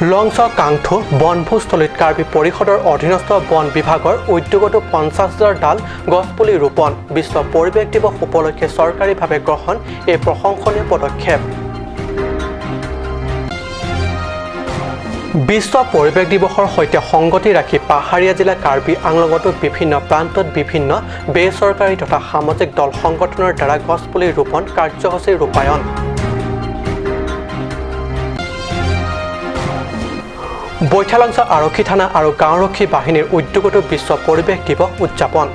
লংচ কাংথু বনভোজস্থলীত কাৰ্বি পৰিষদৰ অধীনস্থ বন বিভাগৰ উদ্যোগতো 50,000 ডাল গছপুলি ৰোপণ বিশ্ব পৰিৱেশ দিৱস উপলক্ষে চৰকাৰীভাৱে গ্ৰহণ এই প্ৰশংসনীয় পদক্ষেপ। বিশ্ব পৰিৱেশ দিৱসৰ সৈতে সংগতি ৰাখি পাহাৰীয়া জিলা কাৰ্বি আংলঙতো বিভিন্ন প্ৰান্তত বিভিন্ন বেচৰকাৰী তথা সামাজিক দল সংগঠনৰ দ্বাৰা গছপুলি ৰোপণ কাৰ্যসূচী ৰূপায়ণ। বৈঠালাংচা আৰক্ষী থানা আৰু গাঁওৰক্ষী বাহিনীৰ উদ্যোগতো বিশ্ব পৰিৱেশ দিৱস উদযাপন।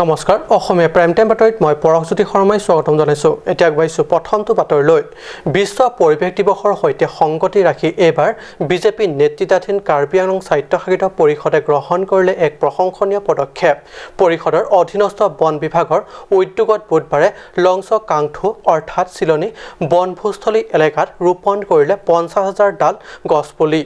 নমস্কাৰ, অসমীয়া প্ৰাইম টাইম বাতৰিত মই পৰশজ্যোতি শৰ্মাই স্বাগতম জনাইছোঁ। এতিয়া আগবাঢ়িছোঁ প্ৰথমটো বাতৰিলৈ। বিশ্ব পৰিৱেশ দিৱসৰ সৈতে সংগতি ৰাখি এইবাৰ বিজেপি নেতৃত্বাধীন কাৰ্বি আংলং স্বায়ত্তশাসিত পৰিষদে গ্ৰহণ কৰিলে এক প্ৰশংসনীয় পদক্ষেপ। পৰিষদৰ অধীনস্থ বন বিভাগৰ উদ্যোগত বুধবাৰে লংচ কাংথু অৰ্থাৎ চিলনী বনভোজস্থলী এলেকাত ৰোপণ কৰিলে 50,000 ডাল গছপুলি।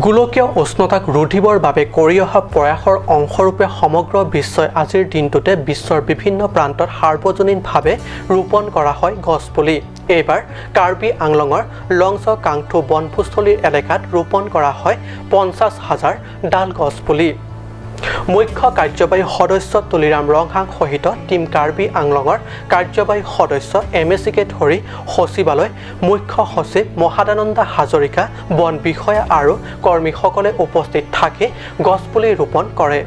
গোলকীয় উষ্ণতাক ৰোধিবৰ বাবে কৰি অহা প্ৰয়াসৰ অংশৰূপে সমগ্ৰ বিশ্বই আজিৰ দিনটোতে বিশ্বৰ বিভিন্ন প্ৰান্তত সাৰ্বজনীনভাৱে ৰোপণ কৰা হয় গছপুলি। এইবাৰ কাৰ্বি আংলঙৰ লংচ কাংথু বনভোজস্থলীৰ এলেকাত ৰোপণ কৰা হয় 50,000 ডাল গছপুলি। মুখ্য কাৰ্যবাহী সদস্য তুলিৰাম ৰংহাং সহিত টীম কাৰ্বি আংলঙৰ কাৰ্যবাহী সদস্য MACকে ধৰি সচিবালয়, মুখ্য সচিব মহাদানন্দা হাজৰিকা, বন বিষয়া আৰু কৰ্মীসকলে উপস্থিত থাকি গছপুলি ৰোপণ কৰে।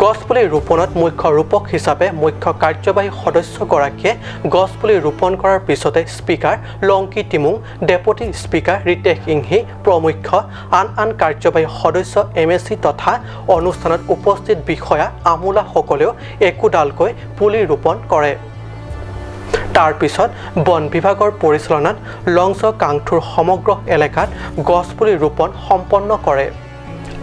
গছপুলি ৰোপণত মুখ্য ৰূপক হিচাপে মুখ্য কাৰ্যবাহী সদস্যগৰাকীয়ে গছপুলি ৰোপণ কৰাৰ পিছতে speaker Longki Timung, deputy speaker Riteish ইংহি প্ৰমুখ্য আন কাৰ্যবাহী সদস্য MAC তথা অনুষ্ঠানত উপস্থিত বিষয়া আমোলাসকলেও একোডালকৈ পুলি ৰোপণ কৰে। তাৰ পিছত বন বিভাগৰ পৰিচালনাত লংচ কাংথুৰ সমগ্ৰ এলেকাত গছপুলি ৰোপণ সম্পন্ন কৰে।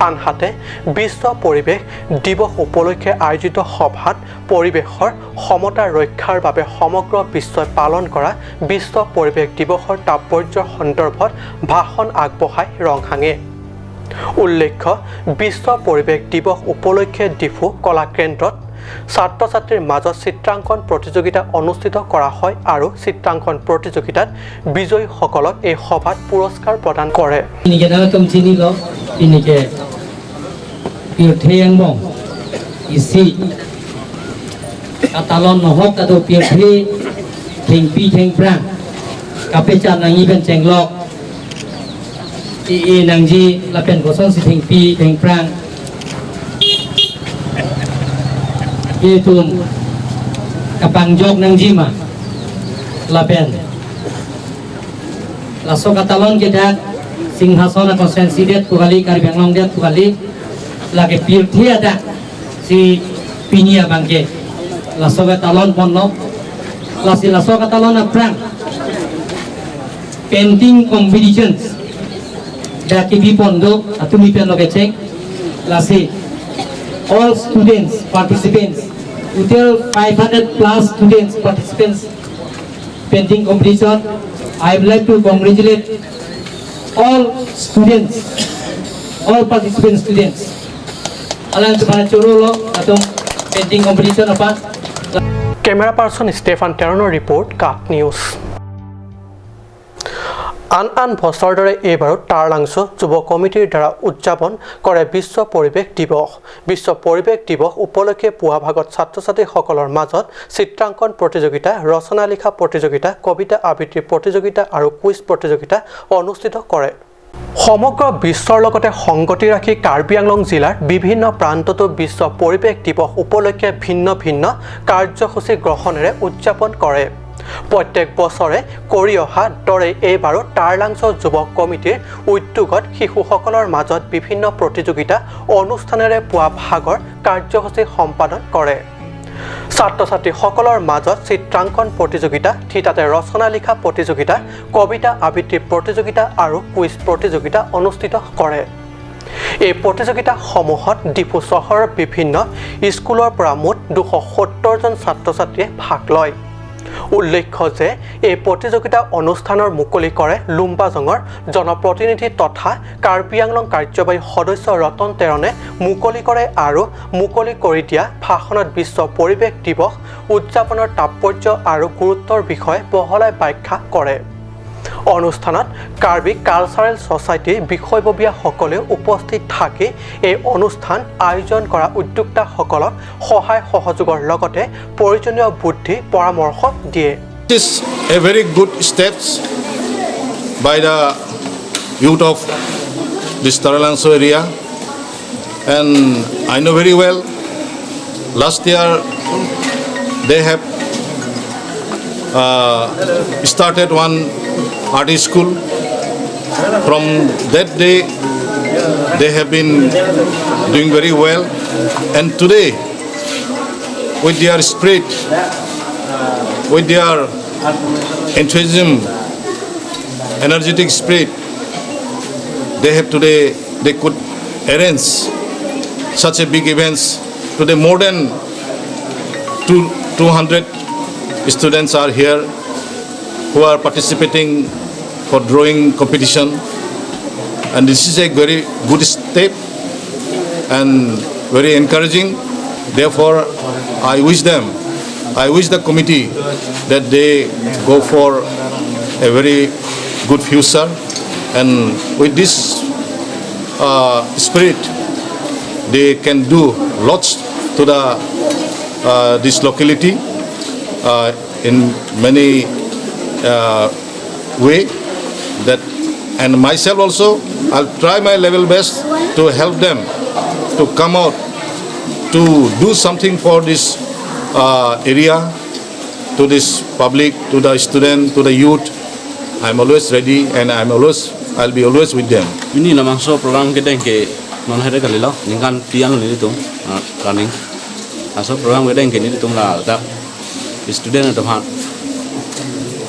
আনহাতে বিশ্ব পৰিৱেশ দিৱস উপলক্ষে আয়োজিত সভাত পৰিৱেশৰ সমতা ৰক্ষাৰ বাবে সমগ্ৰ বিশ্বই পালন কৰা বিশ্ব পৰিৱেশ দিৱসৰ তাৎপৰ্যৰ সন্দৰ্ভত ভাষণ আগবঢ়ায় ৰংহাঙে। উল্লেখ্য, বিশ্ব পৰিৱেশ দিৱস উপলক্ষে ডিফু কলাকেন্দ্ৰত ছাত্ৰ ছাত্ৰীৰ মাজত চিত্ৰাংকন প্ৰতিযোগিতা অনুষ্ঠিত কৰা হয় আৰু চিত্ৰাংকন প্ৰতিযোগিতাত বিজয়ীসকলক এই সভাত পুৰস্কাৰ প্ৰদান কৰে। isi katalon nohok tado piakri thengpi thengprang kapecha nangi ben chenglok i nangji lapen gosong si thengpi thengprang itum kapangjok nangji ma lapen laso katalon kita singhasana konsensi det kali Karbi Anglong det kali lagi pirthi ada si pinia bangke lasoga talon ponno lasi lasoga talon aprang painting competitions da kibi pondo atumi pen loge check lasi all students participants until 500 plus students participants painting competition. I would like to congratulate all students, all participant students. Alam sebanyak curolo atau painting competition apa? Camera person Stefan Terrano report Kat News. আন বছৰৰ দৰে এইবাৰো টাৰলাংচ যুৱ কমিটিৰ দ্বাৰা উদযাপন কৰে বিশ্ব পৰিৱেশ দিৱস। বিশ্ব পৰিৱেশ দিৱস উপলক্ষে পুৱা ভাগত ছাত্ৰ ছাত্ৰীসকলৰ মাজত চিত্ৰাংকন প্ৰতিযোগিতা, ৰচনা লিখা প্ৰতিযোগিতা, কবিতা আবৃত্তি প্ৰতিযোগিতা আৰু কুইজ প্ৰতিযোগিতা অনুষ্ঠিত কৰে। সমগ্ৰ বিশ্বৰ লগতে সংগতি ৰাখি কাৰ্বি আংলং জিলাৰ বিভিন্ন প্ৰান্ততো বিশ্ব পৰিৱেশ দিৱস উপলক্ষে ভিন্ন ভিন্ন কাৰ্যসূচী গ্ৰহণেৰে উদযাপন কৰে। প্ৰত্যেক বছৰে কৰি অহা দৰে এইবাৰো টাৰলাংচ যুৱ কমিটিৰ উদ্যোগত শিশুসকলৰ মাজত বিভিন্ন প্ৰতিযোগিতা অনুষ্ঠানেৰে পুৱা ভাগৰ কাৰ্যসূচী সম্পাদন কৰে। ছাত্ৰ ছাত্ৰীসকলৰ মাজত চিত্ৰাংকন প্ৰতিযোগিতা, থিতাতে ৰচনা লিখা প্ৰতিযোগিতা, কবিতা আবৃত্তি প্ৰতিযোগিতা আৰু কুইজ প্ৰতিযোগিতা অনুষ্ঠিত কৰে। এই প্ৰতিযোগিতাসমূহত ডিফু চহৰৰ বিভিন্ন স্কুলৰ পৰা মুঠ 270জন ছাত্ৰ ছাত্ৰীয়ে ভাগ লয়। উল্লেখ্য যে এই প্ৰতিযোগিতা অনুষ্ঠানৰ মুকলি কৰে লুম্বাজঙৰ জনপ্ৰতিনিধি তথা কাৰ্বি আংলং কাৰ্যবাহী সদস্য ৰতন তেৰণে মুকলি কৰে আৰু মুকলি কৰি দিয়া ভাষণত বিশ্ব পৰিৱেশ দিৱস উদযাপনৰ তাৎপৰ্য আৰু গুৰুত্বৰ বিষয়ে বহলাই ব্যাখ্যা কৰে অনুষ্ঠানত কাৰ্বি কালচাৰেল সোসাইটিৰ বিষয়ববীয়াসকলে উপস্থিত থাকি এই অনুষ্ঠান আয়োজন কৰা উদ্যোক্তাসকলক সহায় সহযোগৰ লগতে প্ৰয়োজনীয় বুদ্ধি পৰামৰ্শ দিয়ে This is a very good steps by the youth of this Taralangso area, and I know very well last year they have started one art school. From that day they have been doing very well, and today with their spirit, with their enthusiasm, energetic spirit, they could arrange such a big events. Today more than 200 students are here who are participating for drawing competition, and this is a very good step and very encouraging. Therefore I wish the committee that they go for a very good future, and with this spirit they can do lots to the this locality in many way. That and myself also, I'll try my level best to help them to come out to do something for this area, to this public, to the student, to the youth. I'm always ready, and I'll be always with them. Ini namang so program kita yang ke non hari kali lo, ningkan tiang ni itu running. Aso program kita yang ke ni itu lah, tak student itu han.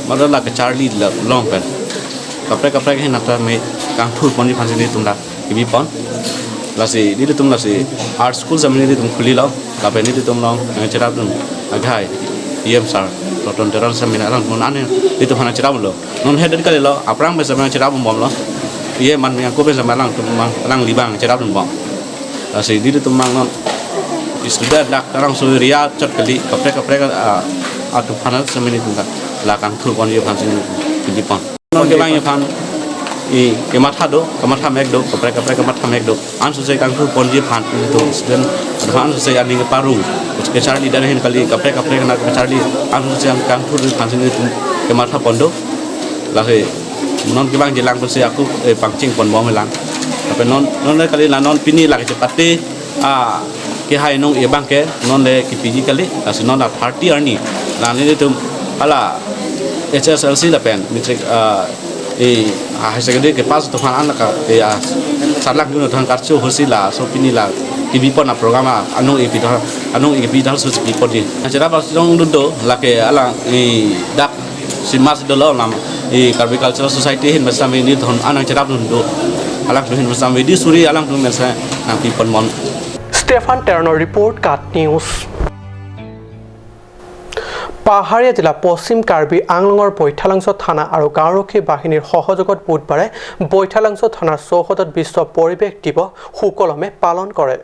Malah lah ke Charlie lah long pen. Kapre ke nak tak me kang thul pon ni fansi ni itu lah, ibi pon. Lasi ni itu lah si art school zaman ni itu khuli lo, kapre ni itu long cerap tu agai. Iya besar, roton teran seminar orang pun aneh itu mana cerap lo. Non hari kali lo, aprang besar mana cerap bom lo. Iya man yang kau besar malang tu malang libang cerap tu bom. Lasi ni itu mang non student dak orang Suria cat kali kapre atau panel seminar tu lah kang thul pon dia fansi ni pon. Non kelang yang fan kematha megdo kapre kematha megdo ansu saya kang pun dia phan itu student adhan saya ani ke paru ke Charlie dan hen kali kapre nak ke Charlie ansu saya kang pun phan sini kematha pondo lah non ke bang jelang pun saya aku pangcing pon bom melang tapi non kali lah non pini lah cepati ke hai nong e bang ke non le ki pigi kali asu non lah 30 arni lah ni tu ala HSLC la pen matric high secondary ke pas tu kan anak sarlak dulu tuhan karcu hosila so pini lah TV pon program anu epi dah suci TV pon ni. Acara pas dong dulu lah ke alang dak simas dulu nam Karbi Cultural Society hin bersama ini tuhan anak acara dulu alang tuhan bersama di suri alang tuhan bersama nam TV pon mon. Stefan Terno report Kat News. পাহাৰীয়া জিলা পশ্চিম কাৰ্বি আংলঙৰ বৈঠালাংছ থানা আৰু গাঁওৰক্ষী বাহিনীৰ সহযোগত বুধবাৰে বৈঠালাংছ থানাৰ চৌহদত বিশ্ব পৰিৱেশ দিৱস সুকলমে পালন কৰে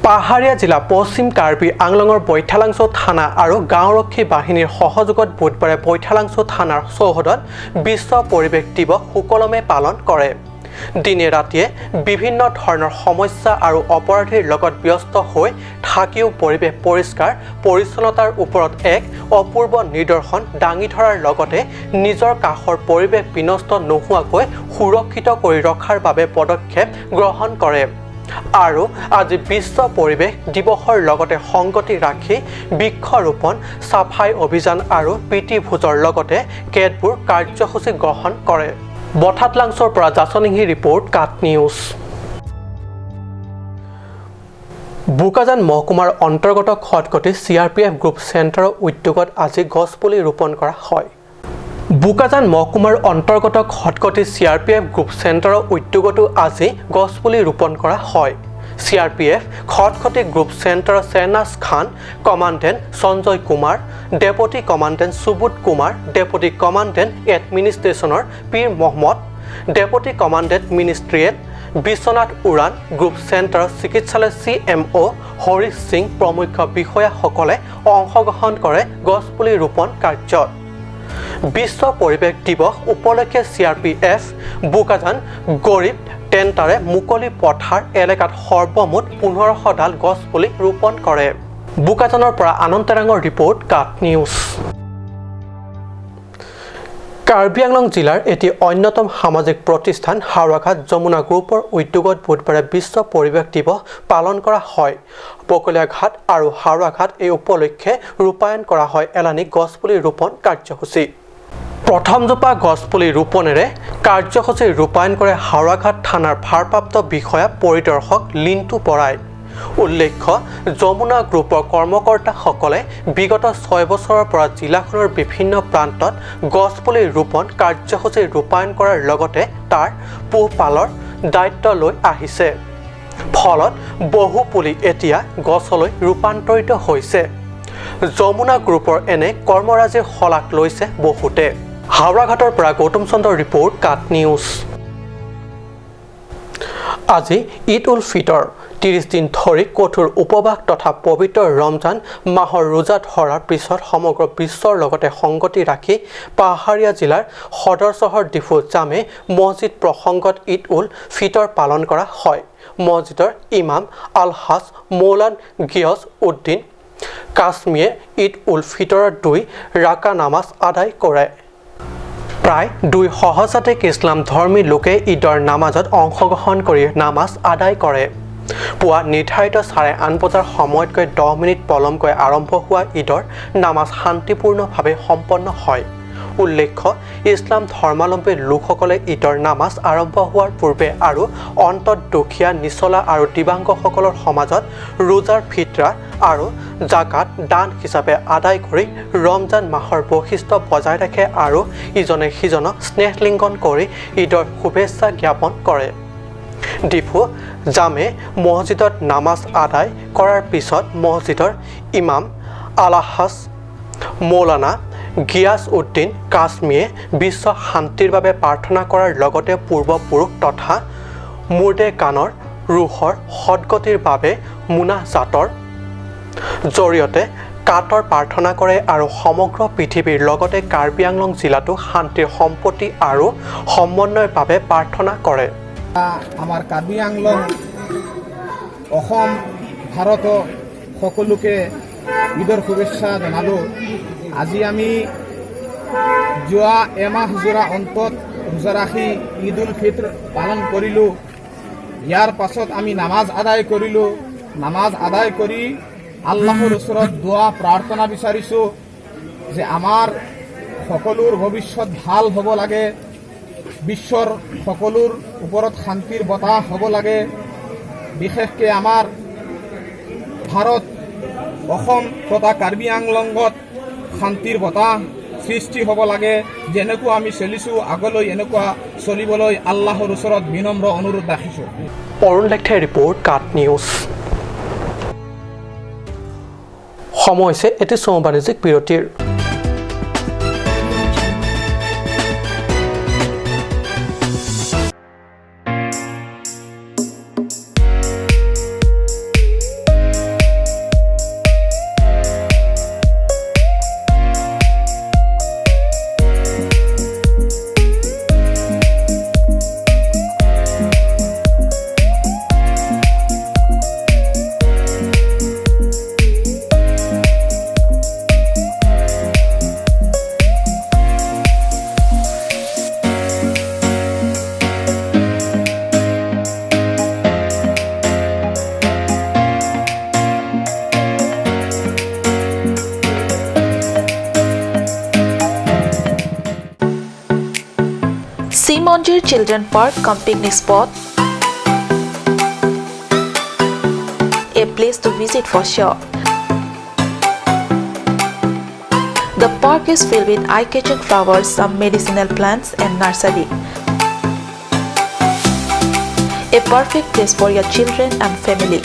পাহাৰীয়া জিলা পশ্চিম কাৰ্বি আংলঙৰ বৈঠালাংছ থানা আৰু গাঁওৰক্ষী বাহিনীৰ সহযোগত বুধবাৰে বৈঠালাংছ থানাৰ চৌহদত বিশ্ব পৰিৱেশ দিৱস সুকলমে পালন কৰে দিনে ৰাতিয়ে বিভিন্ন ধৰণৰ সমস্যা আৰু অপৰাধীৰ লগত ব্যস্ত হৈ থাকিও পৰিৱেশ পৰিষ্কাৰ পৰিচ্ছন্নতাৰ ওপৰত এক অপূৰ্ব নিদৰ্শন দাঙি ধৰাৰ লগতে নিজৰ কাষৰ পৰিৱেশ বিনষ্ট নোহোৱাকৈ সুৰক্ষিত কৰি ৰখাৰ বাবে পদক্ষেপ গ্ৰহণ কৰে আৰু আজি বিশ্ব পৰিৱেশ দিৱসৰ লগতে সংগতি ৰাখি বৃক্ষৰোপণ সাফাই অভিযান আৰু পিটি ভোজৰ লগতে কেতবোৰ কাৰ্যসূচী গ্ৰহণ কৰে বঠাতলাংছৰ পৰা জাছনিহি ৰিপৰ্ট কাট নিউজ বুকাজান মহকুমাৰ অন্তৰ্গত খটকটি CRPF গ্ৰুপ চেণ্টাৰৰ উদ্যোগত আজি গছপুলি ৰোপণ কৰা হয় বুকাজান মহকুমাৰ অন্তৰ্গত খটকটি CRPF গ্ৰুপ চেণ্টাৰৰ উদ্যোগতো আজি গছপুলি ৰোপণ কৰা হয় CRPF খটখটি গ্ৰুপ চেণ্টাৰ চেনাজ Khan, commandant Sanjay Kumar, deputy commandant Subodh Kumar, deputy commandant এডমিনিষ্ট্ৰেশ্যনৰ Pir Mohammad, deputy commandant ministerial Biswanath Uran, group centre চিকিৎসালয় CMO হৰিশ সিং প্ৰমুখ বিষয়াসকলে অংশগ্ৰহণ কৰে গছপুলি ৰোপণ কাৰ্যত। বিশ্ব পৰিৱেশ দিৱস উপলক্ষে CRPF বোকাজান গৰীব টেণ্টাৰে মুকলি পথাৰ এলেকাত সৰ্বমুঠ 1500 ডাল গছপুলি ৰোপণ কৰে। বোকাজানৰ পৰা আনন্দ তেৰাঙৰ ৰিপৰ্ট কাট নিউজ। কাৰ্বি আংলং জিলাৰ এটি অন্যতম সামাজিক প্ৰতিষ্ঠান হাওৰাঘাট যমুনা গ্ৰুপৰ উদ্যোগত বুধবাৰে বিশ্ব পৰিৱেশ দিৱস পালন কৰা হয়। বকলীয়াঘাট আৰু হাওৰাঘাট এই উপলক্ষে ৰূপায়ণ কৰা হয় এলানি গছপুলি ৰোপণ কাৰ্যসূচী। প্ৰথমজোপা গছপুলি ৰোপণেৰে কাৰ্যসূচী ৰূপায়ণ কৰে হাওৰাঘাট থানাৰ ভাৰপ্ৰাপ্ত বিষয়া পৰিদৰ্শক লিণ্টু বৰাই। উল্লেখ্য, যমুনা গ্ৰুপৰ কৰ্মকৰ্তাসকলে বিগত 6 বছৰৰ পৰা জিলাখনৰ বিভিন্ন প্ৰান্তত গছপুলি ৰোপণ কাৰ্যসূচী ৰূপায়ণ কৰাৰ লগতে তাৰ পোহপালৰ দায়িত্ব লৈ আহিছে। ফলত বহু পুলি এতিয়া গছলৈ ৰূপান্তৰিত হৈছে। যমুনা গ্ৰুপৰ এনে কৰ্মৰাজিৰ শলাগ লৈছে বহুতে। হাওৰাঘাটৰ পৰা গৌতম চন্দ্ৰৰ ৰিপৰ্ট কাট নিউজ। আজি ঈদ উল ফিতৰ 30 দিন ধৰি কঠোৰ উপবাস তথা পবিত্ৰ ৰমজান মাহৰ ৰোজা ধৰাৰ পিছত সমগ্ৰ বিশ্বৰ লগতে সংগতি ৰাখি পাহাৰীয়া জিলাৰ সদৰ চহৰ ডিফু জামে মছজিদ প্ৰসংগত ঈদ উল ফিতৰ পালন কৰা হয়। মছজিদৰ ইমাম আলহাজ মৌলান গিয়ছ উদ্দিন কাশ্মীয়ে ঈদ উল ফিতৰৰ 2 ৰাকা নামাজ আদায় কৰে। প্ৰায় 2 সহস্ৰাধিক ইছলাম ধৰ্মী লোকে ঈদৰ নামাজত অংশগ্ৰহণ কৰি নামাজ আদায় কৰে। পুৱা নিৰ্ধাৰিত 8:30 বজাৰ সময়তকৈ 10 মিনিট পলমকৈ আৰম্ভ হোৱা ঈদৰ নামাজ শান্তিপূৰ্ণভাৱে সম্পন্ন হয়। উল্লেখ্য, ইছলাম ধৰ্মাৱলম্বী লোকসকলে ঈদৰ নামাজ আৰম্ভ হোৱাৰ পূৰ্বে আৰু অন্তত দুখীয়া নিচলা আৰু দিব্যাংগসকলৰ সমাজত ৰোজাৰ ফিতৰা আৰু জাকাত দান হিচাপে আদায় কৰি ৰমজান মাহৰ বৈশিষ্ট্য বজাই ৰাখে আৰু ইজনে সিজনক স্নেহলিংগন কৰি ঈদৰ শুভেচ্ছা জ্ঞাপন কৰে। ডিফু জামে মছজিদত নামাজ আদায় কৰাৰ পিছত মছজিদৰ ইমাম আলহাজ মৌলানা গিয়াছ উদ্দিন কাশ্মীয়ে বিশ্ব শান্তিৰ বাবে প্ৰাৰ্থনা কৰাৰ লগতে পূৰ্বপুৰুষ তথা মুৰ্দে গানৰ ৰুহৰ সদগতিৰ বাবে মুনাজাতৰ জৰিয়তে কাতৰ প্ৰাৰ্থনা কৰে আৰু সমগ্ৰ পৃথিৱীৰ লগতে কাৰ্বি আংলং জিলাতো শান্তিৰ সম্পত্তি আৰু সমন্বয়ৰ বাবে প্ৰাৰ্থনা কৰে। আমাৰ কাৰ্বি আংলং অসম ভাৰত সকলোকে ঈদৰ শুভেচ্ছা জনালোঁ। আজি আমি যোৱা এমাহজোৰা অন্তত ৰোজা ৰাখি ঈদ উল ফিত্ৰ পালন কৰিলোঁ। ইয়াৰ পাছত আমি নামাজ আদায় কৰিলোঁ। নামাজ আদায় কৰি আল্লাহৰ ওচৰত দোৱা প্ৰাৰ্থনা বিচাৰিছোঁ যে আমাৰ সকলোৰ ভৱিষ্যত ভাল হ'ব লাগে, বিশ্বৰ সকলোৰ ওপৰত শান্তিৰ বতাহ হ'ব লাগে। বিশেষকৈ আমাৰ ভাৰত অসম তথা কাৰ্বি আংলঙত শান্তিৰ বতাহ সৃষ্টি হ'ব লাগে। যেনেকুৱা আমি চলিছোঁ আগলৈ এনেকুৱা চলিবলৈ আল্লাহৰ ওচৰত বিনম্ৰ অনুৰোধ ৰাখিছোঁ। অৰুণ লেখাৰ ৰিপৰ্ট কাট নিউজ। সময় হৈছে এটি চমু বাণিজ্যিক বিৰতিৰ। Simonjir Children Park cum picnic spot, a place to visit for sure. The park is filled with eye-catching flowers, some medicinal plants and nursery. a perfect place for your children and family.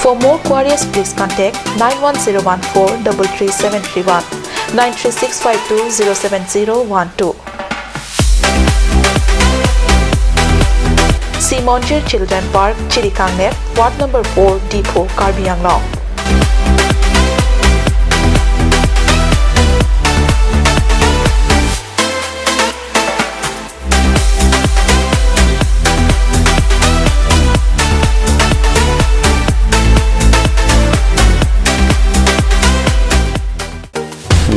For more queries, please contact 91014 33731 93652 07012. Simonjir Children Park, Chirikangnet, Ward number 4, Depot, Karbi Anglong.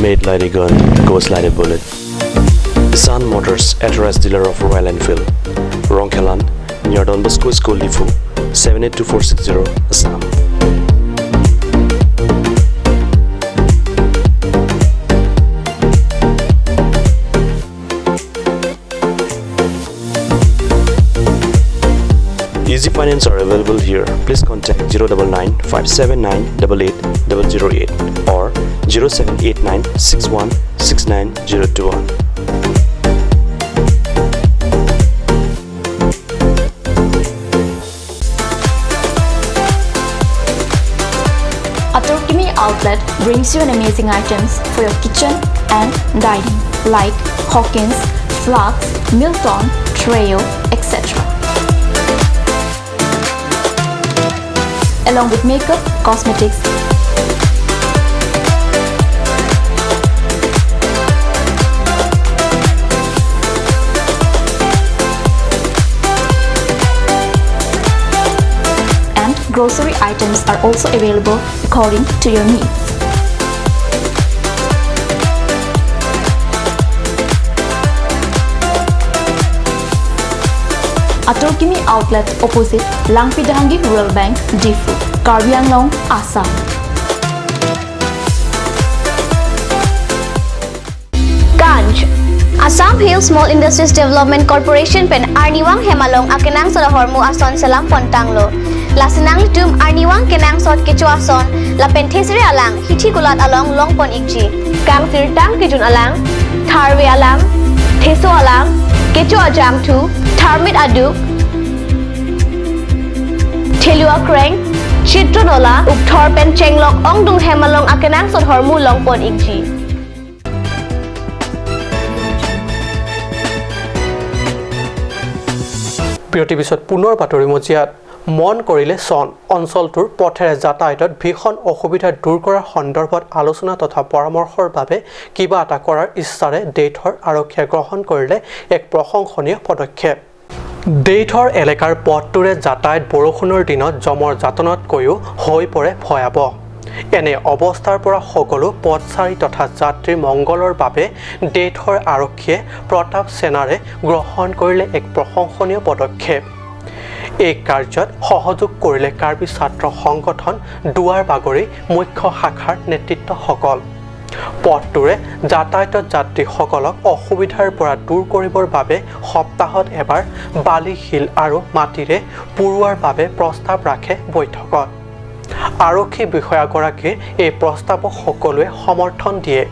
Made like a gun, goes like a bullet. Sun Motors, authorized dealer of Royal Enfield, Rongkelan, near Don Bosco School Depot, 782460, Assam. Easy finance are available here. Please contact 099 579 88008 or 0789 61 69021. Atorkimi Outlet brings you an amazing items for your kitchen and dining like Hawkins, Flax, Milton, Treo, etc. Along with makeup, cosmetics, and grocery items are also available according to your needs. Atorkimi Outlet opposite Langpidahangi Rural Bank, Difu, Karbi Anglong, Assam. Ganj Assam Hill Small Industries Development Corporation pen Arniwang Hemalong akenang sa hormu ason salam pontanglo. Lasinang litum Arniwang kenang sot kecu ason la penthesire alang hithi gulat along longpon ikji. Kang tirtang kijun alang, tharwe alang, theso alang, kecu ajam tu, tharmit aduk, Thelua Kreng, Chitronola, Ukthor pen chenglok ongdung hemalong akenang sot hormu longpon ikji. বিৰতিৰ পিছত পুনৰ বাতৰি মজিয়াত মন কৰিলে চন অঞ্চলটোৰ পথেৰে যাতায়াতত ভীষণ অসুবিধা দূৰ কৰাৰ সন্দৰ্ভত আলোচনা তথা পৰামৰ্শৰ বাবে কিবা এটা কৰাৰ ইচ্ছাৰে দেইথৰ আৰক্ষীয়ে গ্ৰহণ কৰিলে এক প্ৰশংসনীয় পদক্ষেপ। দেইথৰ এলেকাৰ পথটোৰে যাতায়াত বৰষুণৰ দিনত জমৰ যাতনতকৈও হৈ পৰে ভয়াৱহ। এনে অৱস্থাৰ পৰা সকলো পথচাৰী তথা যাত্ৰীৰ মংগলৰ বাবে দেইথৰ আৰক্ষীয়ে প্ৰতাপ সেনাৰে গ্ৰহণ কৰিলে এক প্ৰশংসনীয় পদক্ষেপ। এই কাৰ্যত সহযোগ কৰিলে কাৰ্বি ছাত্ৰ সংগঠন দুৱাৰ বাগৰি মুখ্য শাখাৰ নেতৃত্বসকল। পথটোৰে যাতায়াতত যাত্ৰীসকলক অসুবিধাৰ পৰা দূৰ কৰিবৰ বাবে সপ্তাহত এবাৰ বালি শিল আৰু মাটিৰে পুৰোৱাৰ বাবে প্ৰস্তাৱ ৰাখে বৈঠকত। আৰক্ষী বিষয়াগৰাকীৰ এই প্ৰস্তাৱক সকলোৱে সমৰ্থন দিয়ে।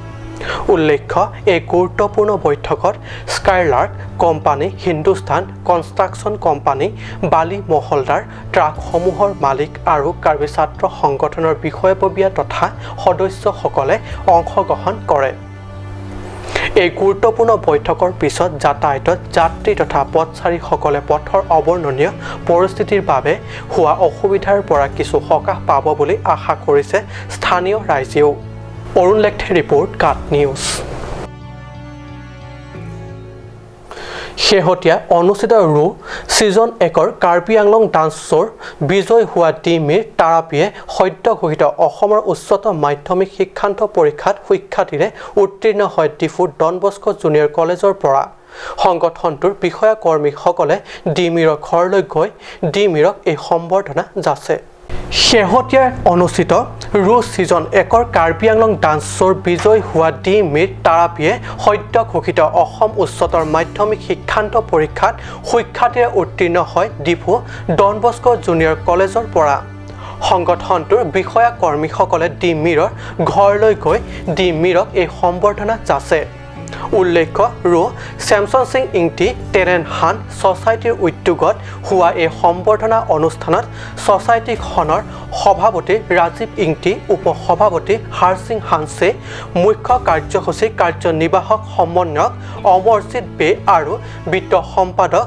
উল্লেখ্য, এই গুৰুত্বপূৰ্ণ বৈঠকত Skylark company, Hindustan construction company, বালি মহলদাৰ, ট্ৰাকসমূহৰ মালিক আৰু কাৰ্বি ছাত্ৰ সংগঠনৰ বিষয়ববীয়া তথা সদস্যসকলে অংশগ্ৰহণ কৰে। এই গুৰুত্বপূৰ্ণ বৈঠকৰ পিছত যাতায়াতত যাত্ৰী তথা পথচাৰীসকলে পথৰ অৱৰ্ণনীয় পৰিস্থিতিৰ বাবে হোৱা অসুবিধাৰ পৰা কিছু সকাহ পাব বুলি আশা কৰিছে স্থানীয় ৰাইজেও। অৰুণ লেখে ৰিপৰ্ট, কাট নিউজ। শেহতীয়া অনুষ্ঠিত ৰু ছিজন 1 কাৰ্বি আংলং ডান্স শ্ব'ৰ বিজয় হোৱা ডিমিৰ তাৰাপীয়ে সদ্য ঘোষিত অসমৰ উচ্চতৰ মাধ্যমিক শিক্ষান্ত পৰীক্ষাত সুখ্যাতিৰে উত্তীৰ্ণ হয় ডিফু ডন বস্কো জুনিয়ৰ কলেজৰ পৰা। সংগঠনটোৰ বিষয়া কৰ্মীসকলে ডিমিৰৰ ঘৰলৈ গৈ ডিমিৰক এই সম্বৰ্ধনা যাচে। শেহতীয়া অনুষ্ঠিত ৰু ছিজন 1 কাৰ্বি আংলং ডান্স শ্ব'ৰ বিজয় হোৱা ডিমিৰ তাৰাপীয়ে সদ্য ঘোষিত অসম উচ্চতৰ মাধ্যমিক শিক্ষান্ত পৰীক্ষাত সুখ্যাতিৰে উত্তীৰ্ণ হয় ডিফু ডন বস্কো জুনিয়ৰ কলেজৰ পৰা। সংগঠনটোৰ বিষয়া কৰ্মীসকলে ডিমিৰৰ ঘৰলৈ গৈ ডিমিৰক এই সম্বৰ্ধনা যাচে। উল্লেখ্য স্যামছন সিং ইংটি টেৰেন হান ছ'চাইটিৰ উদ্যোগত হোৱা এই সম্বৰ্ধনা অনুষ্ঠানত ছ'চাইটিখনৰ সভাপতি ৰাজীৱ ইংটি উপ-সভাপতি হাৰসিং হানছে মুখ্য কাৰ্যসূচী কাৰ্যনিৰ্বাহক সমন্বয়ক অমৰজিৎ বে আৰু বিত্ত সম্পাদক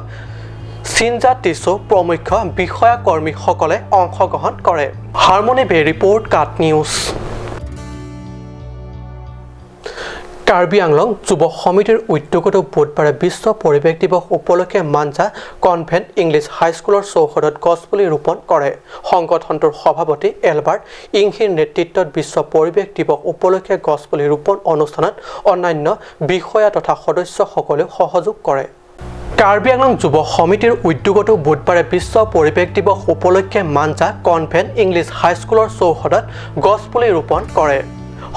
সিনজা টিছু প্ৰমুখ বিষয়া কৰ্মীসকলে অংশগ্ৰহণ কৰে। হাৰমনি বে ৰিপৰ্ট কাট নিউজ। কাৰ্বি আংলং যুৱ সমিতিৰ উদ্যোগত বুধবাৰে বিশ্ব পৰিৱেশ দিৱস উপলক্ষে মাঞ্জা কনভেন্ট ইংলিছ হাইস্কুলৰ চৌহদত গছপুলি ৰোপণ কৰে। সংগঠনটোৰ সভাপতি এলবাৰ্ট ইংহিৰ নেতৃত্বত বিশ্ব পৰিৱেশ দিৱস উপলক্ষে গছপুলি ৰোপণ অনুষ্ঠানত অন্যান্য বিষয়া তথা সদস্যসকলেও সহযোগ কৰে। কাৰ্বি আংলং যুৱ সমিতিৰ উদ্যোগত বুধবাৰে বিশ্ব পৰিৱেশ দিৱস উপলক্ষে মাঞ্জা কনভেন্ট ইংলিছ হাইস্কুলৰ চৌহদত গছপুলি ৰোপণ কৰে।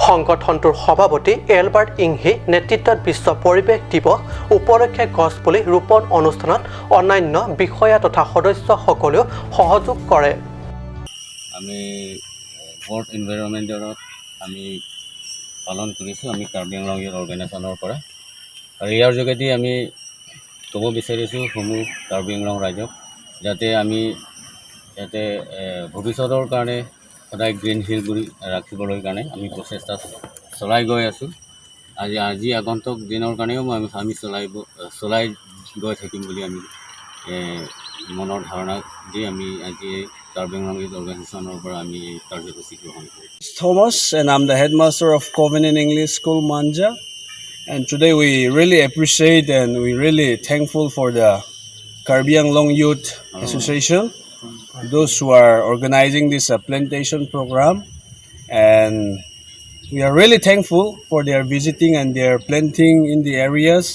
সংগঠনটোৰ সভাপতি এলবাৰ্ট ইংহি নেতৃত্বত বিশ্ব পৰিৱেশ দিৱস উপলক্ষে গছপুলি ৰোপণ অনুষ্ঠানত অন্যান্য বিষয়া তথা সদস্যসকলেও সহযোগ কৰে। আমি ৱৰ্ল্ড এনভাইৰনমেণ্টত আমি পালন কৰিছোঁ আমি কাৰ্বি আংলং অৰ্গেনাইজেশ্যনৰ পৰা আৰু ইয়াৰ যোগেদি আমি ক'ব বিচাৰিছোঁ সমূহ কাৰ্বি আংলং ৰাইজক যাতে আমি যাতে ভৱিষ্যতৰ কাৰণে সদায় গ্ৰীণ হিল কৰি ৰাখিবলৈ কাৰণে আমি প্ৰচেষ্টা চলাই গৈ আছোঁ। আজি আগন্তুক দিনৰ কাৰণেও আমি চলাই গৈ থাকিম বুলি আমি মনৰ ধাৰণা দি আমি আজি কাৰ্বি আংলং অৰ্গেনাইজেশ্যনৰ পৰা আমি কাৰ্যসূচী গ্ৰহণ কৰিছোঁ। Thomas and I'm the headmaster of Covenant English School Manja, and today we really appreciate and we really thankful for the Karbi Anglong Youth Association, those who are organizing this plantation program, and we are really thankful for their visiting and their planting in the areas,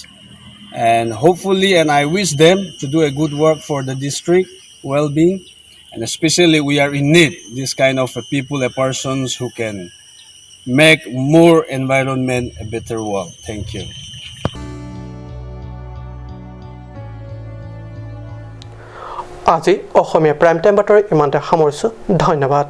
and hopefully and I wish them to do a good work for the district well-being, and especially we are in need this kind of people, persons who can make more environment a better world. Thank you. আজি অসমীয়া prime time বাতৰি ইমানতে সামৰিছোঁ। ধন্যবাদ।